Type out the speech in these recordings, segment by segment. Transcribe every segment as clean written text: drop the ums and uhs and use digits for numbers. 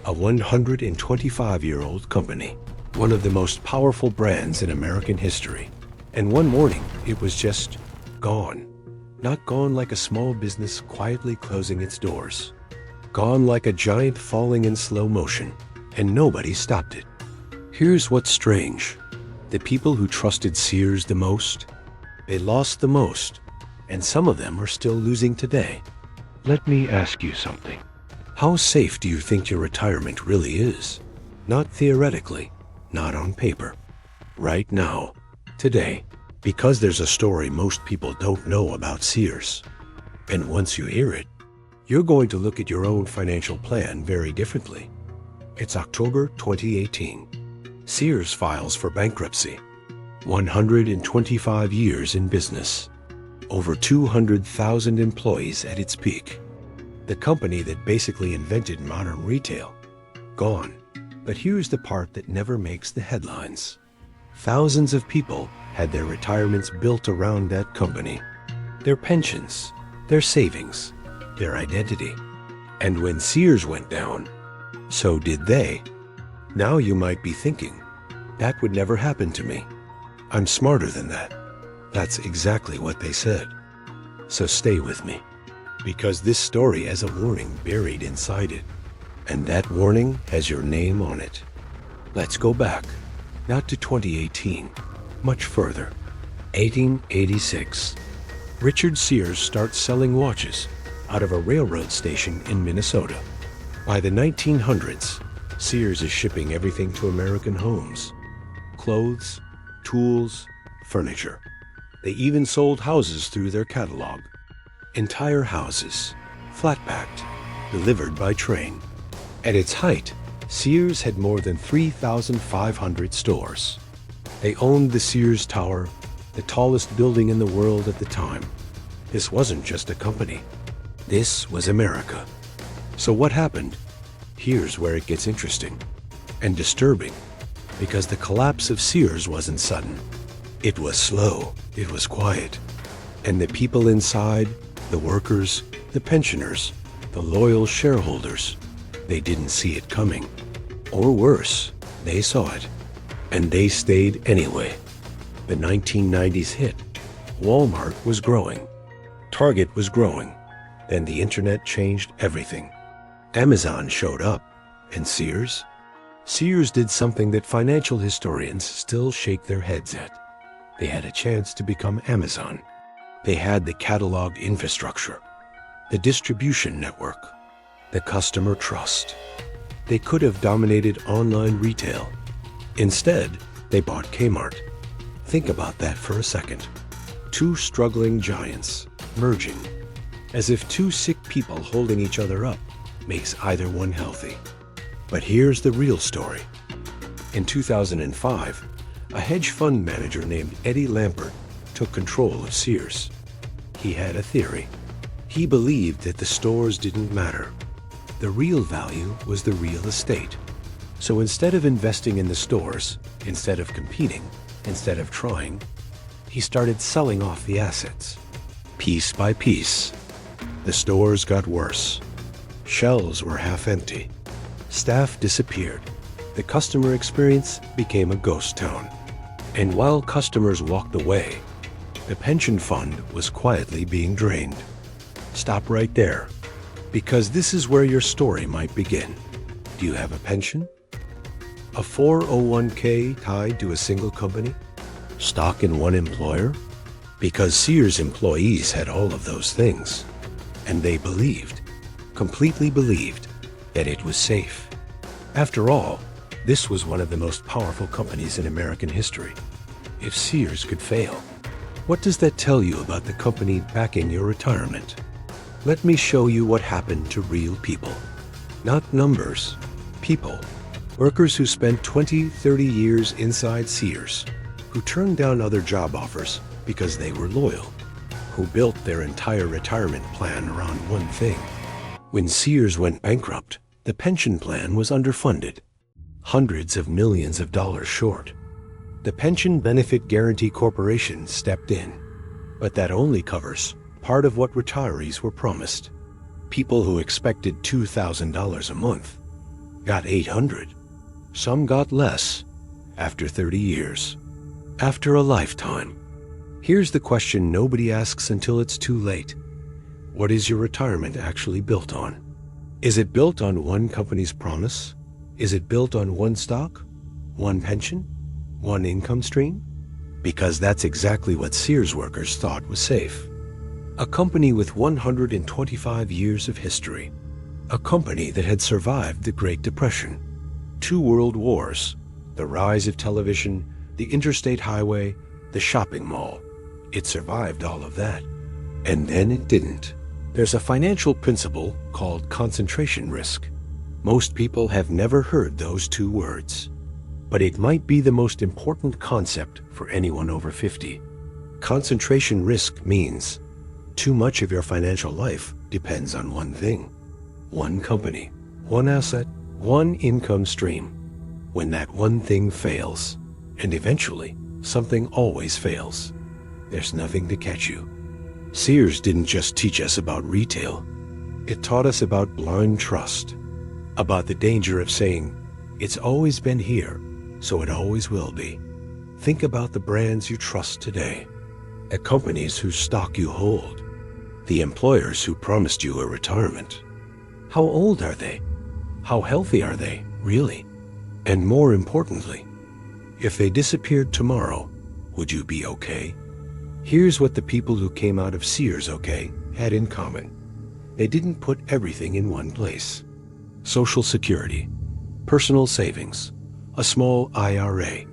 a 125-year-old company, one of the most powerful brands in American history. And one morning, it was just gone. Not gone like a small business quietly closing its doors. Gone like a giant falling in slow motion, and nobody stopped it. Here's what's strange. The people who trusted Sears the most, they lost the most, and some of them are still losing today. Let me ask you something. How safe do you think your retirement really is? Not theoretically, not on paper. Right now, today, because there's a story most people don't know about Sears. And once you hear it, you're going to look at your own financial plan very differently. It's October 2018. Sears files for bankruptcy. 125 years in business. Over 200,000 employees at its peak. The company that basically invented modern retail. Gone. But here's the part that never makes the headlines. Thousands of people had their retirements built around that company. Their pensions, their savings, their identity. And when Sears went down, so did they. Now you might be thinking, that would never happen to me. I'm smarter than that. That's exactly what they said. So stay with me, because this story has a warning buried inside it. And that warning has your name on it. Let's go back, not to 2018, much further. 1886. Richard Sears starts selling watches out of a railroad station in Minnesota. By the 1900s, Sears is shipping everything to American homes. Clothes, tools, furniture. They even sold houses through their catalog. Entire houses, flat-packed, delivered by train. At its height, Sears had more than 3,500 stores. They owned the Sears Tower, the tallest building in the world at the time. This wasn't just a company. This was America. So what happened? Here's where it gets interesting and disturbing, because the collapse of Sears wasn't sudden. It was slow, it was quiet. And the people inside, the workers, the pensioners, the loyal shareholders, they didn't see it coming. Or worse, they saw it. And they stayed anyway. The 1990s hit. Walmart was growing. Target was growing. Then the internet changed everything. Amazon showed up. And Sears? Sears did something that financial historians still shake their heads at. They had a chance to become Amazon. They had the catalog infrastructure, the distribution network, the customer trust. They could have dominated online retail. Instead, they bought Kmart. Think about that for a second. Two struggling giants merging, as if two sick people holding each other up makes either one healthy. But here's the real story. In 2005, a hedge fund manager named Eddie Lampert took control of Sears. He had a theory. He believed that the stores didn't matter. The real value was the real estate. So instead of investing in the stores, instead of competing, instead of trying, he started selling off the assets. Piece by piece. The stores got worse. Shelves were half empty. Staff disappeared. The customer experience became a ghost town. And while customers walked away, the pension fund was quietly being drained. Stop right there, because this is where your story might begin. Do you have a pension? A 401k tied to a single company? Stock in one employer? Because Sears employees had all of those things. And they believed, completely believed, that it was safe. After all, this was one of the most powerful companies in American history. If Sears could fail, what does that tell you about the company backing your retirement? Let me show you what happened to real people. Not numbers, people. Workers who spent 20, 30 years inside Sears, who turned down other job offers because they were loyal, who built their entire retirement plan around one thing. When Sears went bankrupt, the pension plan was underfunded, hundreds of millions of dollars short. The Pension Benefit Guaranty Corporation stepped in, but that only covers part of what retirees were promised. People who expected $2,000 a month. got 800. Some got less, after 30 years, after a lifetime. Here's the question nobody asks until it's too late. What is your retirement actually built on? Is it built on one company's promise? Is it built on one stock? One pension? One income stream? Because that's exactly what Sears workers thought was safe. A company with 125 years of history. A company that had survived the Great Depression, 2 world wars, the rise of television, the interstate highway, the shopping mall. It survived all of that. And then it didn't. There's a financial principle called concentration risk. Most people have never heard those 2 words. But it might be the most important concept for anyone over 50. Concentration risk means too much of your financial life depends on one thing. One company, one asset, one income stream. When that one thing fails, and eventually something always fails, there's nothing to catch you. Sears didn't just teach us about retail. It taught us about blind trust, about the danger of saying, it's always been here, so it always will be. Think about the brands you trust today, the companies whose stock you hold, the employers who promised you a retirement. How old are they? How healthy are they, really? And more importantly, if they disappeared tomorrow, would you be okay? Here's what the people who came out of Sears okay had in common. They didn't put everything in one place. Social Security, personal savings, a small IRA,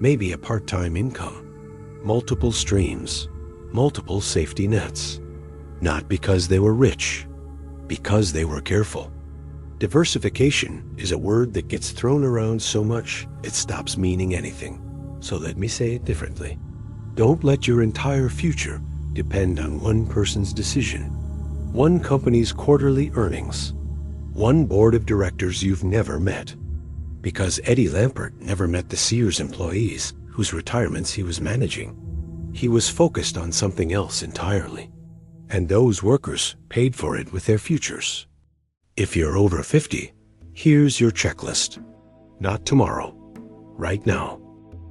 maybe a part-time income, multiple streams, multiple safety nets. Not because they were rich, because they were careful. Diversification is a word that gets thrown around so much it stops meaning anything. So let me say it differently. Don't let your entire future depend on one person's decision, one company's quarterly earnings, one board of directors you've never met. Because Eddie Lampert never met the Sears employees whose retirements he was managing. He was focused on something else entirely. And those workers paid for it with their futures. If you're over 50, here's your checklist. Not tomorrow, right now.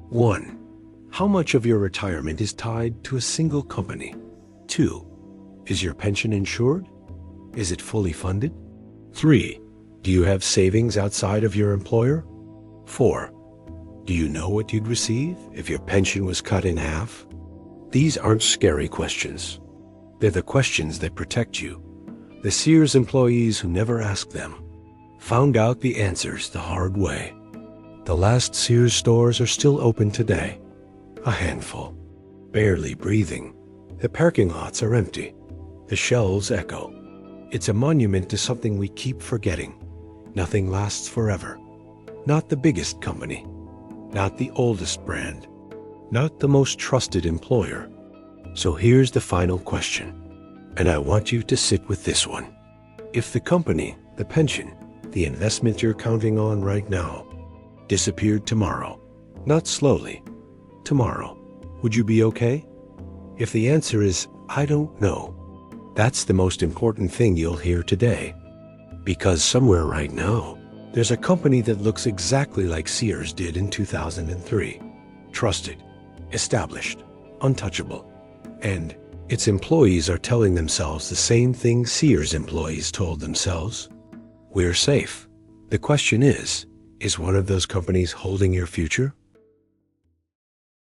1. How much of your retirement is tied to a single company? 2. Is your pension insured? Is it fully funded? 3. Do you have savings outside of your employer? 4. Do you know what you'd receive if your pension was cut in half? These aren't scary questions. They're the questions that protect you. The Sears employees who never asked them found out the answers the hard way. The last Sears stores are still open today. A handful, barely breathing. The parking lots are empty. The shelves echo. It's a monument to something we keep forgetting. Nothing lasts forever. Not the biggest company. Not the oldest brand. Not the most trusted employer. So here's the final question. And I want you to sit with this one. If the company, the pension, the investment you're counting on right now, disappeared tomorrow, not slowly, tomorrow, would you be okay? If the answer is, I don't know, that's the most important thing you'll hear today. Because somewhere right now, there's a company that looks exactly like Sears did in 2003. Trusted, established, untouchable, and its employees are telling themselves the same thing Sears employees told themselves. We're safe. The question is one of those companies holding your future?